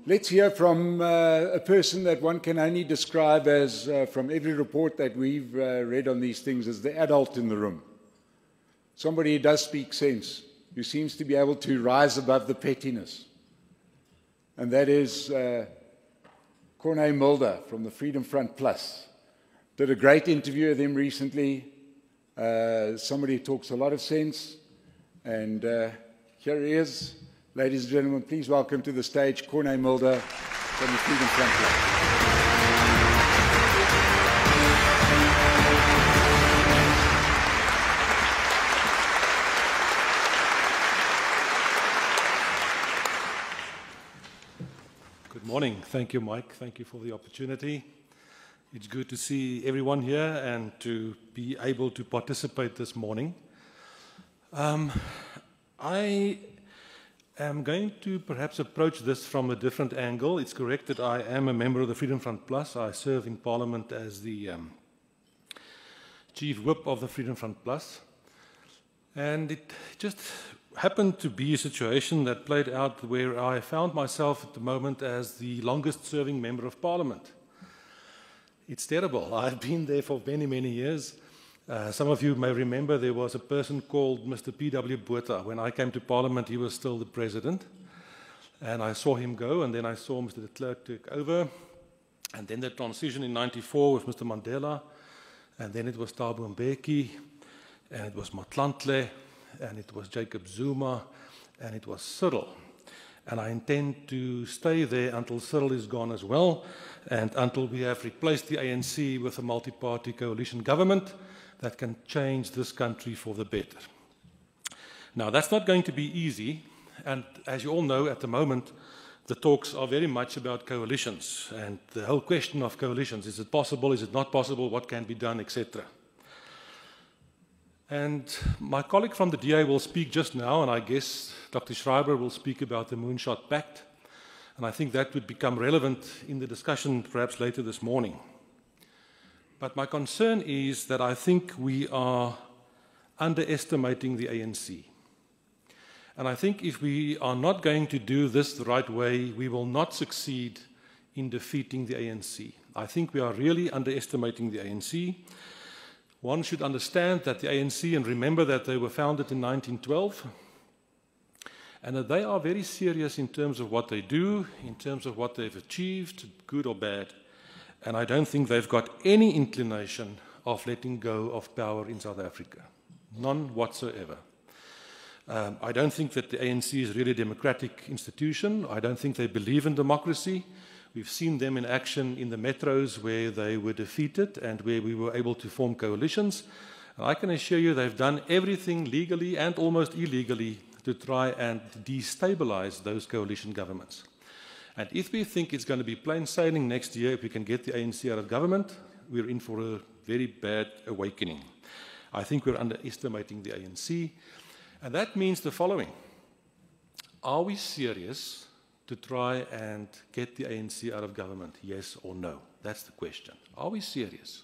Let's hear from a person that one can only describe as, from every report that we've read on these things, as the adult in the room. Somebody who does speak sense, who seems to be able to rise above the pettiness. And that is Corné Mulder from the Freedom Front Plus. Did a great interview with him recently. Somebody who talks a lot of sense. And here he is. Ladies and gentlemen, please welcome to the stage Corné Mulder from the Freedom Front Plus. Good morning. Thank you, Mike. Thank you for the opportunity. It's good to see everyone here and to be able to participate this morning. I am going to perhaps approach this from a different angle. It's correct that I am a member of the Freedom Front Plus. I serve in Parliament as the Chief Whip of the Freedom Front Plus. And it just happened to be a situation that played out where I found myself at the moment as the longest serving member of Parliament. It's terrible. I've been there for many, many years. Some of you may remember there was a person called Mr. P.W. Botha. When I came to Parliament, he was still the president. And I saw him go, and then I saw Mr. de Klerk take over. And then the transition in '94 with Mr. Mandela. And then it was Thabo Mbeki, and it was Matlantle, and it was Jacob Zuma, and it was Cyril. And I intend to stay there until Cyril is gone as well, and until we have replaced the ANC with a multi-party coalition government that can change this country for the better. Now, that's not going to be easy, and as you all know, at the moment, the talks are very much about coalitions, and the whole question of coalitions, is it possible, is it not possible, what can be done, etc. And my colleague from the DA will speak just now, and I guess Dr. Schreiber will speak about the Moonshot Pact, and I think that would become relevant in the discussion perhaps later this morning. But my concern is that I think we are underestimating the ANC. And I think if we are not going to do this the right way, we will not succeed in defeating the ANC. I think we are really underestimating the ANC. One should understand that the ANC, and remember that they were founded in 1912, and that they are very serious in terms of what they do, in terms of what they've achieved, good or bad. And I don't think they've got any inclination of letting go of power in South Africa. None whatsoever. I don't think that the ANC is really a democratic institution. I don't think they believe in democracy. We've seen them in action in the metros where they were defeated and where we were able to form coalitions. And I can assure you they've done everything legally and almost illegally to try and destabilize those coalition governments. And if we think it's going to be plain sailing next year, if we can get the ANC out of government, we're in for a very bad awakening. I think we're underestimating the ANC. And that means the following. Are we serious to try and get the ANC out of government? Yes or no? That's the question. Are we serious?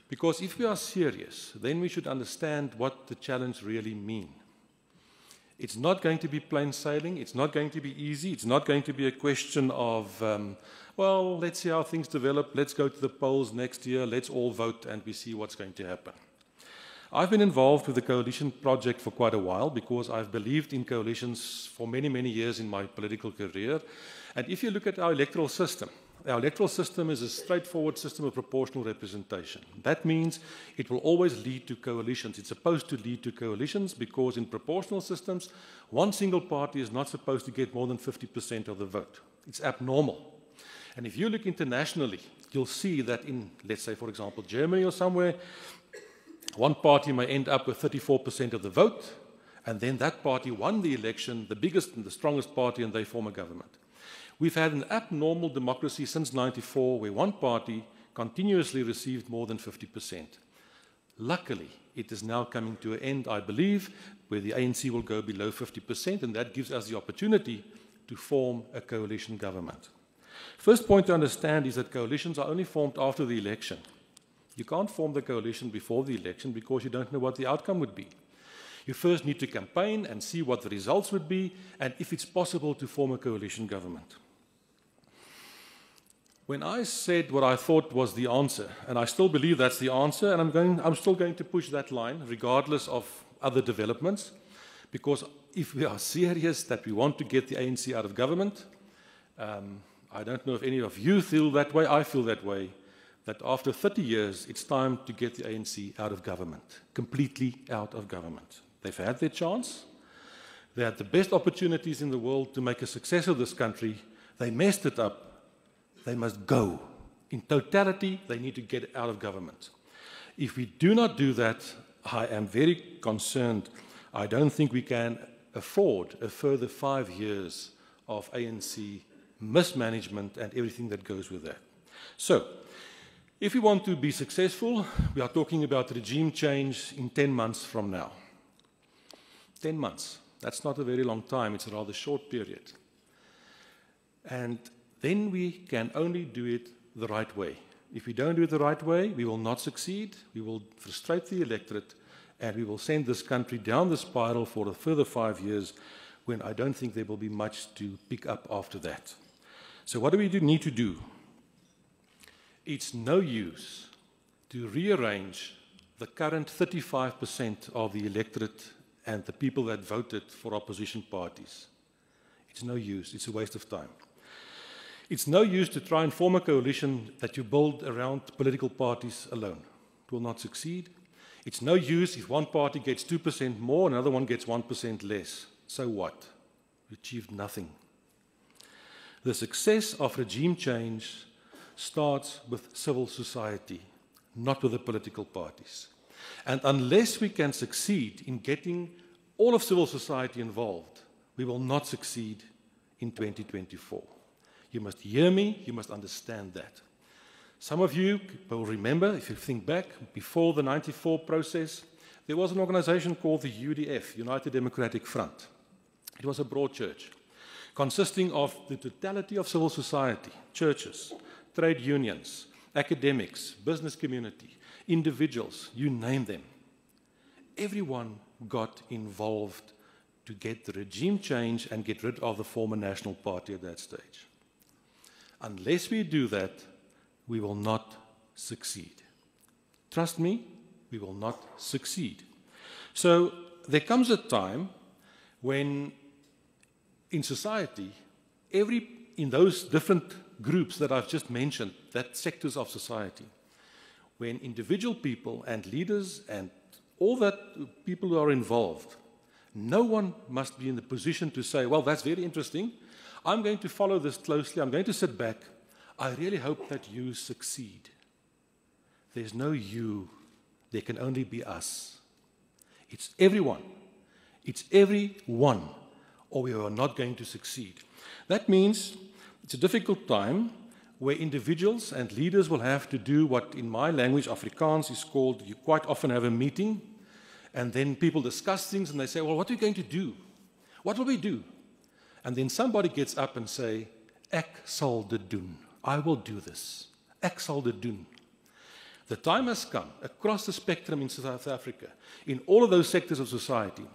Because if we are serious, then we should understand what the challenge really means. It's not going to be plain sailing. It's not going to be easy. It's not going to be a question of, well, let's see how things develop. Let's go to the polls next year. Let's all vote and we see what's going to happen. I've been involved with the coalition project for quite a while because I've believed in coalitions for many, many years in my political career. And if you look at our electoral system is a straightforward system of proportional representation. That means it will always lead to coalitions. It's supposed to lead to coalitions because in proportional systems, one single party is not supposed to get more than 50% of the vote. It's abnormal. And if you look internationally, you'll see that in, let's say, for example, Germany or somewhere, one party may end up with 34% of the vote, and then that party won the election, the biggest and the strongest party, and they form a government. We've had an abnormal democracy since '94 where one party continuously received more than 50%. Luckily, it is now coming to an end, I believe, where the ANC will go below 50%, and that gives us the opportunity to form a coalition government. First point to understand is that coalitions are only formed after the election. You can't form the coalition before the election because you don't know what the outcome would be. You first need to campaign and see what the results would be, and if it's possible to form a coalition government. When I said what I thought was the answer, and I still believe that's the answer, and I'm still going to push that line, regardless of other developments, because if we are serious that we want to get the ANC out of government, I don't know if any of you feel that way, I feel that way, that after 30 years, it's time to get the ANC out of government, completely out of government. They've had their chance. They had the best opportunities in the world to make a success of this country. They messed it up. They must go. In totality, they need to get out of government. If we do not do that, I am very concerned. I don't think we can afford a further 5 years of ANC mismanagement and everything that goes with that. So, if we want to be successful, we are talking about regime change in 10 months from now. 10 months. That's not a very long time. It's a rather short period. And then we can only do it the right way. If we don't do it the right way, we will not succeed, we will frustrate the electorate, and we will send this country down the spiral for a further 5 years when I don't think there will be much to pick up after that. So what do we need to do? It's no use to rearrange the current 35% of the electorate and the people that voted for opposition parties. It's no use, it's a waste of time. It's no use to try and form a coalition that you build around political parties alone. It will not succeed. It's no use if one party gets 2% more and another one gets 1% less. So what? We achieved nothing. The success of regime change starts with civil society, not with the political parties. And unless we can succeed in getting all of civil society involved, we will not succeed in 2024. You must hear me, you must understand that. Some of you will remember, if you think back, before the 94 process, there was an organization called the UDF, United Democratic Front. It was a broad church, consisting of the totality of civil society, churches, trade unions, academics, business community, individuals, you name them. Everyone got involved to get the regime change and get rid of the former National Party at that stage. Unless we do that, we will not succeed. Trust me, we will not succeed. So there comes a time when in society, in those different groups that I've just mentioned, that sectors of society, when individual people and leaders and all that people who are involved, no one must be in the position to say, well, that's very interesting. I'm going to follow this closely. I'm going to sit back. I really hope that you succeed. There's no you. There can only be us. It's everyone. It's everyone, or we are not going to succeed. That means it's a difficult time where individuals and leaders will have to do what in my language, Afrikaans, is called, you quite often have a meeting, and then people discuss things and they say, well, what are we going to do? What will we do? And then somebody gets up and say, ek sal dit doen. I will do this. Ek sal dit doen. The time has come across the spectrum in South Africa, in all of those sectors of society,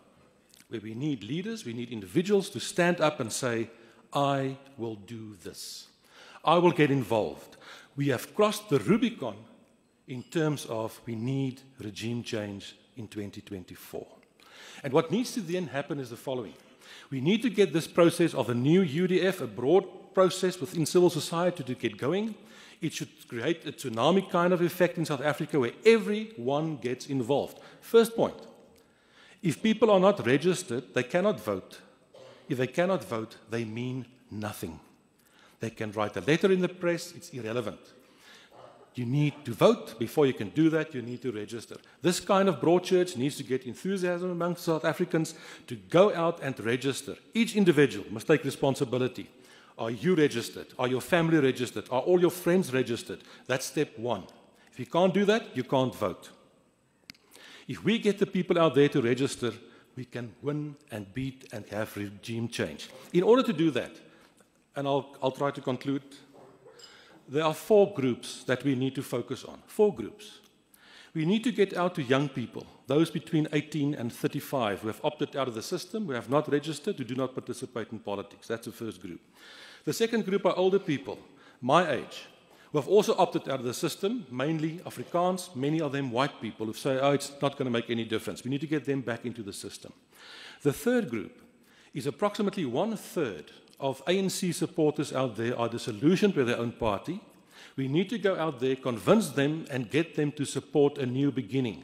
where we need leaders, we need individuals to stand up and say, I will do this. I will get involved. We have crossed the Rubicon in terms of we need regime change in 2024. And what needs to then happen is the following. We need to get this process of a new UDF, a broad process within civil society to get going. It should create a tsunami kind of effect in South Africa where everyone gets involved. First point, if people are not registered, they cannot vote. If they cannot vote, they mean nothing. They can write a letter in the press, it's irrelevant. You need to vote. Before you can do that, you need to register. This kind of broad church needs to get enthusiasm among South Africans to go out and register. Each individual must take responsibility. Are you registered? Are your family registered? Are all your friends registered? That's step one. If you can't do that, you can't vote. If we get the people out there to register, we can win and beat and have regime change. In order to do that, and I'll try to conclude, there are 4 groups that we need to focus on. 4 groups. We need to get out to young people, those between 18 and 35 who have opted out of the system, who have not registered, who do not participate in politics. That's the first group. The second group are older people, my age, who have also opted out of the system, mainly Afrikaans, many of them white people who say, oh, it's not going to make any difference. We need to get them back into the system. The third group is approximately 1/3 of ANC supporters out there are disillusioned with their own party. We need to go out there, convince them, and get them to support a new beginning.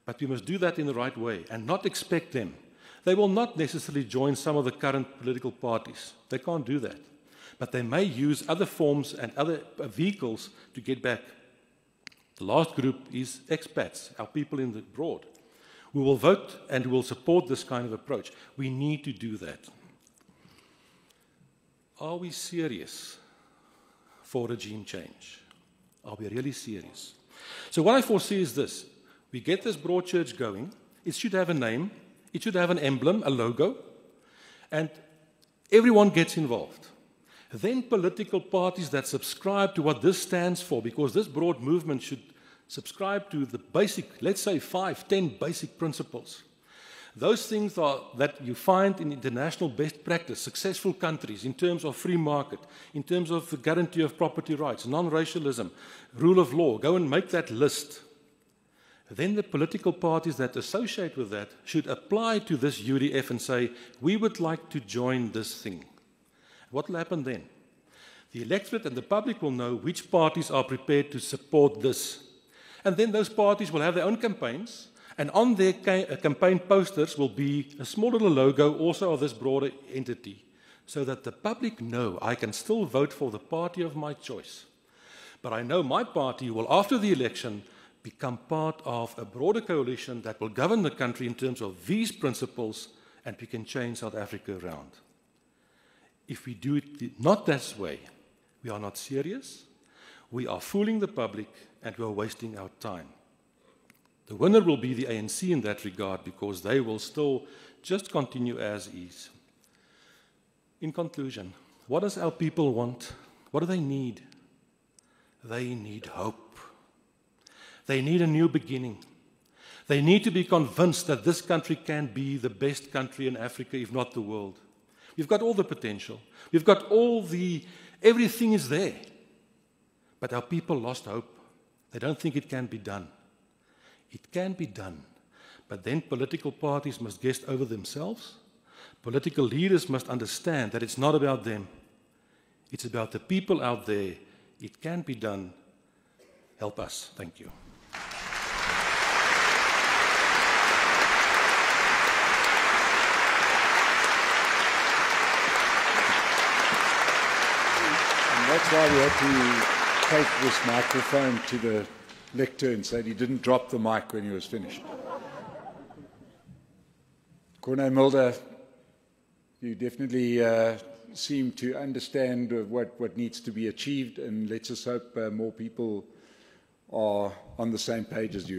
But we must do that in the right way and not expect them. They will not necessarily join some of the current political parties. They can't do that. But they may use other forms and other vehicles to get back. The last group is expats, our people in the abroad, who will vote and who will support this kind of approach. We need to do that. Are we serious for regime change? Are we really serious? So what I foresee is this. We get this broad church going. It should have a name. It should have an emblem, a logo. And everyone gets involved. Then political parties that subscribe to what this stands for, because this broad movement should subscribe to the basic, let's say 5, 10 basic principles. Those things are that you find in international best practice, successful countries, in terms of free market, in terms of the guarantee of property rights, non-racialism, rule of law. Go and make that list. Then the political parties that associate with that should apply to this UDF and say, we would like to join this thing. What will happen then? The electorate and the public will know which parties are prepared to support this. And then those parties will have their own campaigns, and on their campaign posters will be a small little logo also of this broader entity, so that the public know I can still vote for the party of my choice. But I know my party will, after the election, become part of a broader coalition that will govern the country in terms of these principles, and we can change South Africa around. If we do it not this way, we are not serious, we are fooling the public, and we are wasting our time. The winner will be the ANC in that regard, because they will still just continue as is. In conclusion, what does our people want? What do they need? They need hope. They need a new beginning. They need to be convinced that this country can be the best country in Africa, if not the world. We've got all the potential. We've got everything is there. But our people lost hope. They don't think it can be done. It can be done. But then political parties must get over themselves. Political leaders must understand that it's not about them. It's about the people out there. It can be done. Help us. Thank you. That's why we had to take this microphone to the lectern so that he didn't drop the mic when he was finished. Corné, Mulder, you definitely seem to understand what needs to be achieved, and let's just hope more people are on the same page as you.